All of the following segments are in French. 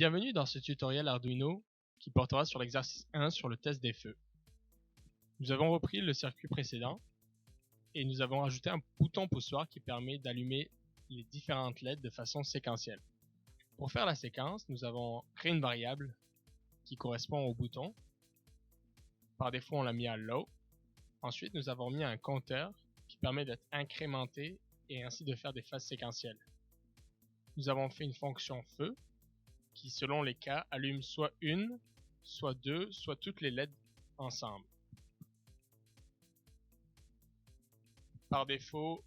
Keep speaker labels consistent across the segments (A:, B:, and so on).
A: Bienvenue dans ce tutoriel Arduino qui portera sur l'exercice 1 sur le test des feux. Nous avons repris le circuit précédent et nous avons ajouté un bouton poussoir qui permet d'allumer les différentes LED de façon séquentielle. Pour faire la séquence, nous avons créé une variable qui correspond au bouton. Par défaut, on l'a mis à low. Ensuite, nous avons mis un compteur qui permet d'être incrémenté et ainsi de faire des phases séquentielles. Nous avons fait une fonction feu qui, selon les cas, allume soit une, soit deux, soit toutes les LED ensemble. Par défaut,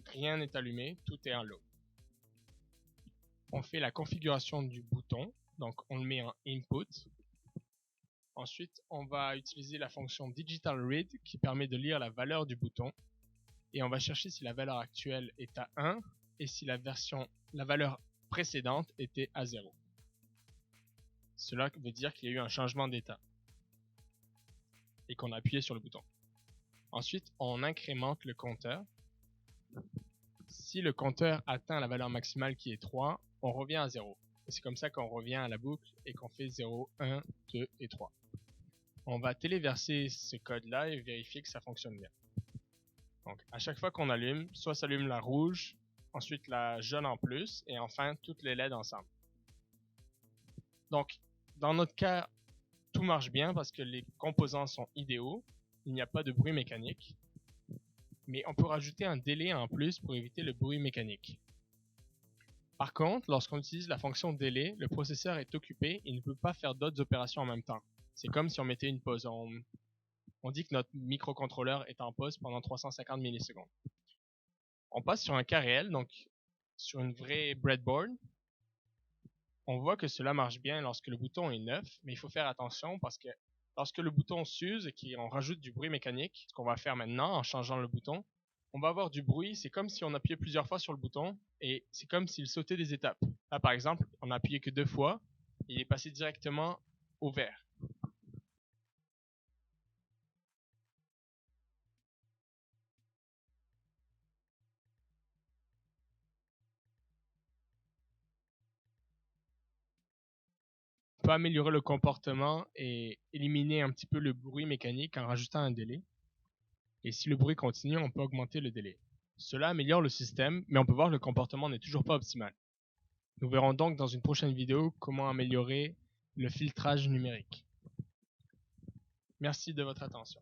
A: rien n'est allumé, tout est en low. On fait la configuration du bouton, donc on le met en input. Ensuite, on va utiliser la fonction digital read qui permet de lire la valeur du bouton et on va chercher si la valeur actuelle est à 1 et si la valeur précédente était à 0. Cela veut dire qu'il y a eu un changement d'état et qu'on a appuyé sur le bouton. Ensuite, on incrémente le compteur. Si le compteur atteint la valeur maximale qui est 3, on revient à 0. C'est comme ça qu'on revient à la boucle et qu'on fait 0, 1, 2 et 3. On va téléverser ce code-là et vérifier que ça fonctionne bien. Donc, à chaque fois qu'on allume, soit s'allume la rouge, ensuite la jaune en plus, et enfin toutes les LED ensemble. Donc, dans notre cas, tout marche bien parce que les composants sont idéaux, il n'y a pas de bruit mécanique, mais on peut rajouter un délai en plus pour éviter le bruit mécanique. Par contre, lorsqu'on utilise la fonction délai, le processeur est occupé et ne peut pas faire d'autres opérations en même temps. C'est comme si on mettait une pause. On dit que notre microcontrôleur est en pause pendant 350 millisecondes. On passe sur un cas réel, donc sur une vraie breadboard. On voit que cela marche bien lorsque le bouton est neuf, mais il faut faire attention parce que lorsque le bouton s'use et qu'on rajoute du bruit mécanique, ce qu'on va faire maintenant en changeant le bouton, on va avoir du bruit, c'est comme si on appuyait plusieurs fois sur le bouton et c'est comme s'il sautait des étapes. Là par exemple, on n'a appuyé que 2 fois, et il est passé directement au vert. On peut améliorer le comportement et éliminer un petit peu le bruit mécanique en rajoutant un délai. Et si le bruit continue, on peut augmenter le délai. Cela améliore le système, mais on peut voir que le comportement n'est toujours pas optimal. Nous verrons donc dans une prochaine vidéo comment améliorer le filtrage numérique. Merci de votre attention.